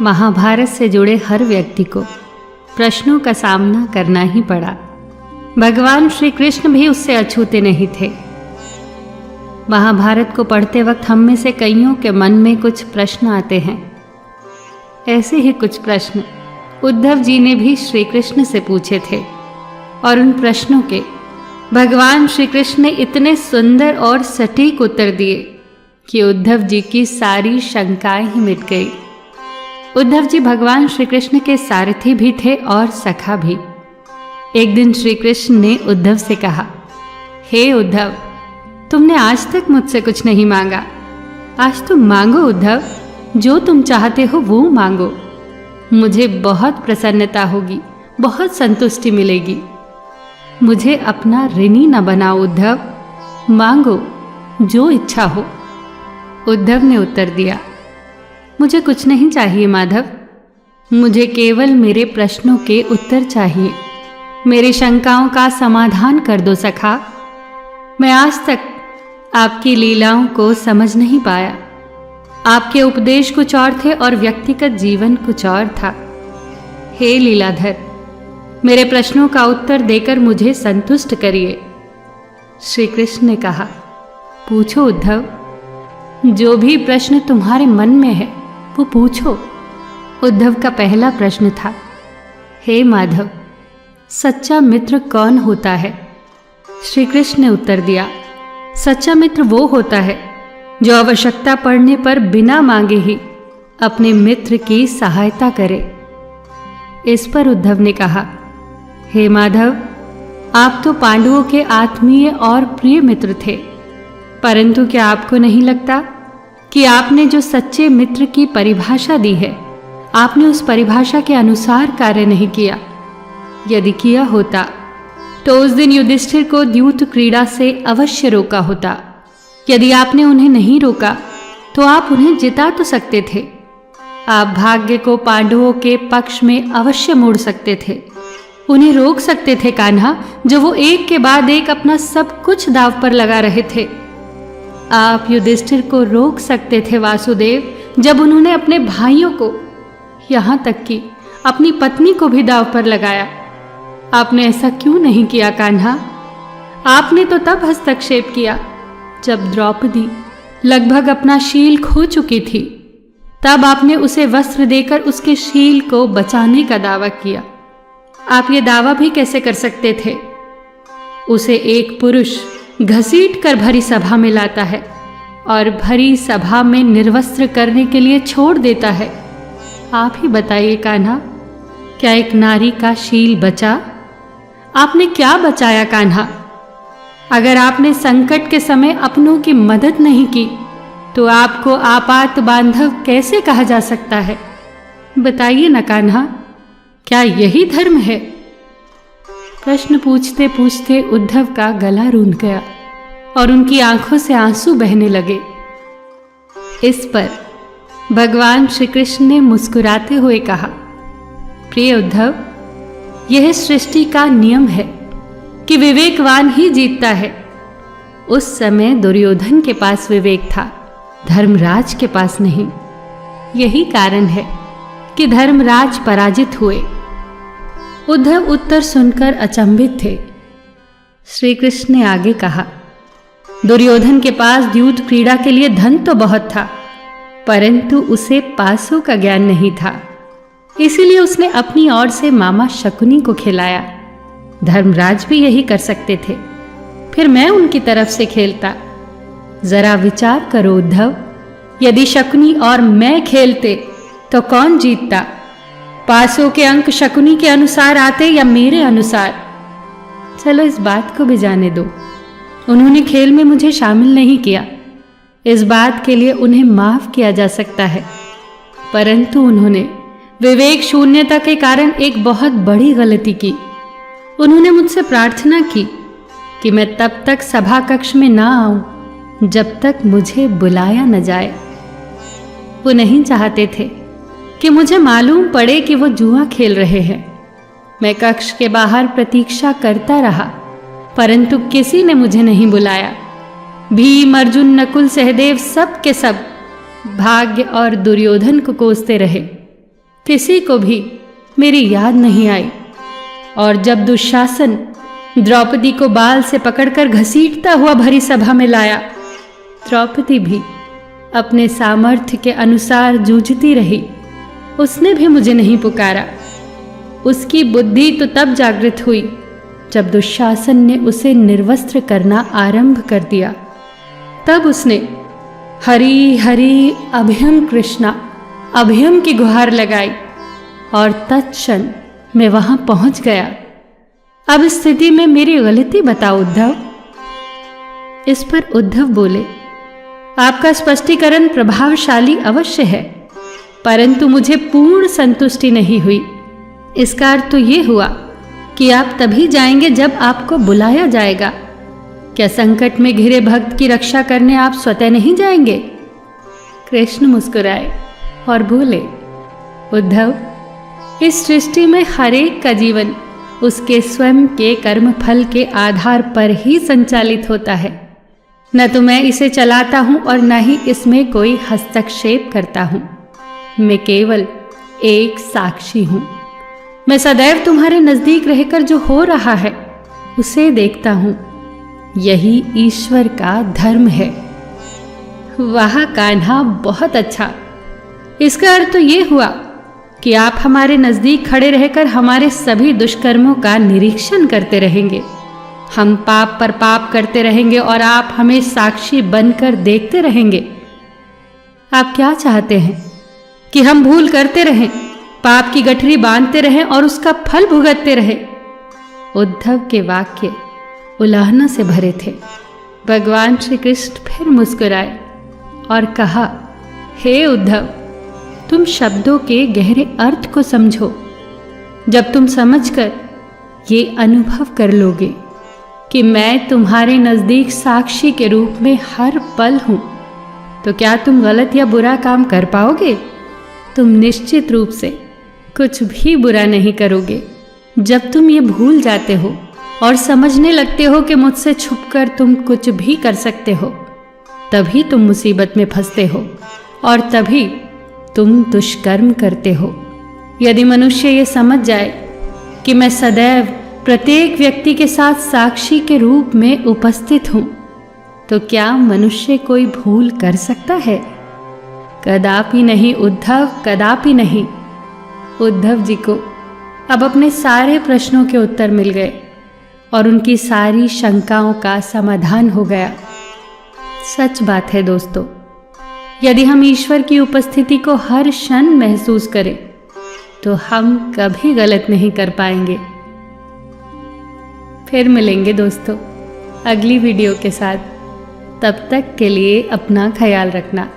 महाभारत से जुड़े हर व्यक्ति को प्रश्नों का सामना करना ही पड़ा। भगवान श्री कृष्ण भी उससे अछूते नहीं थे। महाभारत को पढ़ते वक्त हम में से कईयों के मन में कुछ प्रश्न आते हैं। ऐसे ही कुछ प्रश्न उद्धव जी ने भी श्री कृष्ण से पूछे थे और उन प्रश्नों के भगवान श्री कृष्ण ने इतने सुंदर और सटीक उत्तर दिए कि उद्धव जी की सारी शंकाएं ही मिट गई। उद्धव जी भगवान श्री कृष्ण के सारथी भी थे और सखा भी। एक दिन श्री कृष्ण ने उद्धव से कहा, हे उद्धव, तुमने आज तक मुझसे कुछ नहीं मांगा। आज तुम मांगो उद्धव, जो तुम चाहते हो वो मांगो। मुझे बहुत प्रसन्नता होगी, बहुत संतुष्टि मिलेगी। मुझे अपना ऋणी न बनाओ उद्धव, मांगो जो इच्छा हो। उद्धव ने उत्तर दिया, मुझे कुछ नहीं चाहिए माधव, मुझे केवल मेरे प्रश्नों के उत्तर चाहिए। मेरी शंकाओं का समाधान कर दो सखा। मैं आज तक आपकी लीलाओं को समझ नहीं पाया। आपके उपदेश कुछ और थे और व्यक्तिगत जीवन कुछ और था। हे लीलाधर, मेरे प्रश्नों का उत्तर देकर मुझे संतुष्ट करिए। श्री कृष्ण ने कहा, पूछो उद्धव, जो भी प्रश्न तुम्हारे मन में है वो पूछो। उद्धव का पहला प्रश्न था, हे माधव, सच्चा मित्र कौन होता है? श्री कृष्ण ने उत्तर दिया, सच्चा मित्र वो होता है जो आवश्यकता पड़ने पर बिना मांगे ही अपने मित्र की सहायता करे। इस पर उद्धव ने कहा, हे माधव, आप तो पांडवों के आत्मीय और प्रिय मित्र थे, परंतु क्या आपको नहीं लगता कि आपने जो सच्चे मित्र की परिभाषा दी है, आपने उस परिभाषा के अनुसार कार्य नहीं किया? यदि किया होता तो उस दिन युधिष्ठिर को द्यूत क्रीड़ा से अवश्य रोका होता। यदि आपने उन्हें नहीं रोका तो आप उन्हें जिता तो सकते थे। आप भाग्य को पांडवों के पक्ष में अवश्य मोड़ सकते थे। उन्हें रोक सकते थे कान्हा, जो वो एक के बाद एक अपना सब कुछ दांव पर लगा रहे थे। आप युधिष्ठिर को रोक सकते थे वासुदेव, जब उन्होंने अपने भाइयों को, यहाँ तक कि अपनी पत्नी को भी दांव पर लगाया। आपने ऐसा क्यों नहीं किया कान्हा? आपने तो तब हस्तक्षेप किया जब द्रौपदी लगभग अपना शील खो चुकी थी। तब आपने उसे वस्त्र देकर उसके शील को बचाने का दावा किया। आप ये दावा भी कैसे कर सकते थे? उसे एक पुरुष घसीट कर भरी सभा में लाता है और भरी सभा में निर्वस्त्र करने के लिए छोड़ देता है। आप ही बताइए कान्हा, क्या एक नारी का शील बचा? आपने क्या बचाया कान्हा? अगर आपने संकट के समय अपनों की मदद नहीं की तो आपको आपात बांधव कैसे कहा जा सकता है? बताइए न कान्हा, क्या यही धर्म है? प्रश्न पूछते पूछते उद्धव का गला रूंध गया और उनकी आंखों से आंसू बहने लगे। इस पर भगवान श्री कृष्ण ने मुस्कुराते हुए कहा, प्रिय उद्धव, यह सृष्टि का नियम है कि विवेकवान ही जीतता है। उस समय दुर्योधन के पास विवेक था, धर्मराज के पास नहीं। यही कारण है कि धर्मराज पराजित हुए। उद्धव उत्तर सुनकर अचंभित थे। श्री कृष्ण ने आगे कहा, दुर्योधन के पास द्यूत क्रीड़ा के लिए धन तो बहुत था, परंतु उसे पासों का ज्ञान नहीं था। इसीलिए उसने अपनी ओर से मामा शकुनी को खिलाया। धर्मराज भी यही कर सकते थे, फिर मैं उनकी तरफ से खेलता। जरा विचार करो उद्धव, यदि शकुनी और मैं खेलते तो कौन जीतता? पासों के अंक शकुनी के अनुसार आते या मेरे अनुसार? चलो इस बात को भी जाने दो, उन्होंने खेल में मुझे शामिल नहीं किया। इस बात के लिए उन्हें माफ किया जा सकता है, परंतु उन्होंने विवेक शून्यता के कारण एक बहुत बड़ी गलती की। उन्होंने मुझसे प्रार्थना की कि मैं तब तक सभा कक्ष में ना आऊं जब तक मुझे बुलाया न जाए। वो नहीं चाहते थे कि मुझे मालूम पड़े कि वो जुआ खेल रहे हैं। मैं कक्ष के बाहर प्रतीक्षा करता रहा, परंतु किसी ने मुझे नहीं बुलाया। भीम, अर्जुन, नकुल, सहदेव सब के सब भाग्य और दुर्योधन को कोसते रहे। किसी को भी मेरी याद नहीं आई। और जब दुशासन द्रौपदी को बाल से पकड़कर घसीटता हुआ भरी सभा में लाया, द्रौपदी भी अपने सामर्थ्य के अनुसार जूझती रही। उसने भी मुझे नहीं पुकारा। उसकी बुद्धि तो तब जागृत हुई जब दुशासन ने उसे निर्वस्त्र करना आरंभ कर दिया। तब उसने हरि हरि अभयम कृष्णा अभयम की गुहार लगाई और तत्क्षण मैं वहां पहुंच गया। अब इस स्थिति में मेरी गलती बताओ उद्धव। इस पर उद्धव बोले, आपका स्पष्टीकरण प्रभावशाली अवश्य है, परंतु मुझे पूर्ण संतुष्टि नहीं हुई। इसका अर्थ तो ये हुआ कि आप तभी जाएंगे जब आपको बुलाया जाएगा। क्या संकट में घिरे भक्त की रक्षा करने आप स्वतः नहीं जाएंगे? कृष्ण मुस्कुराए और बोले, उद्धव, इस सृष्टि में हर एक का जीवन उसके स्वयं के कर्म फल के आधार पर ही संचालित होता है। न तो मैं इसे चलाता हूं और न ही इसमें कोई हस्तक्षेप करता हूं। मैं केवल एक साक्षी हूं। मैं सदैव तुम्हारे नजदीक रहकर जो हो रहा है उसे देखता हूं। यही ईश्वर का धर्म है। वाह कान्हा, बहुत अच्छा। इसका अर्थ तो ये हुआ कि आप हमारे नजदीक खड़े रहकर हमारे सभी दुष्कर्मों का निरीक्षण करते रहेंगे। हम पाप पर पाप करते रहेंगे और आप हमें साक्षी बनकर देखते रहेंगे। आप क्या चाहते हैं कि हम भूल करते रहें, पाप की गठरी बांधते रहें और उसका फल भुगतते रहें? उद्धव के वाक्य उलाहना से भरे थे। भगवान श्री कृष्ण फिर मुस्कुराए और कहा, हे उद्धव, तुम शब्दों के गहरे अर्थ को समझो। जब तुम समझकर ये अनुभव कर लोगे कि मैं तुम्हारे नजदीक साक्षी के रूप में हर पल हूं, तो क्या तुम गलत या बुरा काम कर पाओगे? तुम निश्चित रूप से कुछ भी बुरा नहीं करोगे। जब तुम ये भूल जाते हो और समझने लगते हो कि मुझसे छुपकर तुम कुछ भी कर सकते हो, तभी तुम मुसीबत में फंसते हो और तभी तुम दुष्कर्म करते हो। यदि मनुष्य ये समझ जाए कि मैं सदैव प्रत्येक व्यक्ति के साथ साक्षी के रूप में उपस्थित हूं, तो क्या मनुष्य कोई भूल कर सकता है? कदापि नहीं उद्धव, कदापि नहीं। उद्धव जी को अब अपने सारे प्रश्नों के उत्तर मिल गए और उनकी सारी शंकाओं का समाधान हो गया। सच बात है दोस्तों, यदि हम ईश्वर की उपस्थिति को हर क्षण महसूस करें तो हम कभी गलत नहीं कर पाएंगे। फिर मिलेंगे दोस्तों अगली वीडियो के साथ। तब तक के लिए अपना ख्याल रखना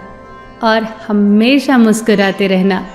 और हमेशा मुस्कुराते रहना।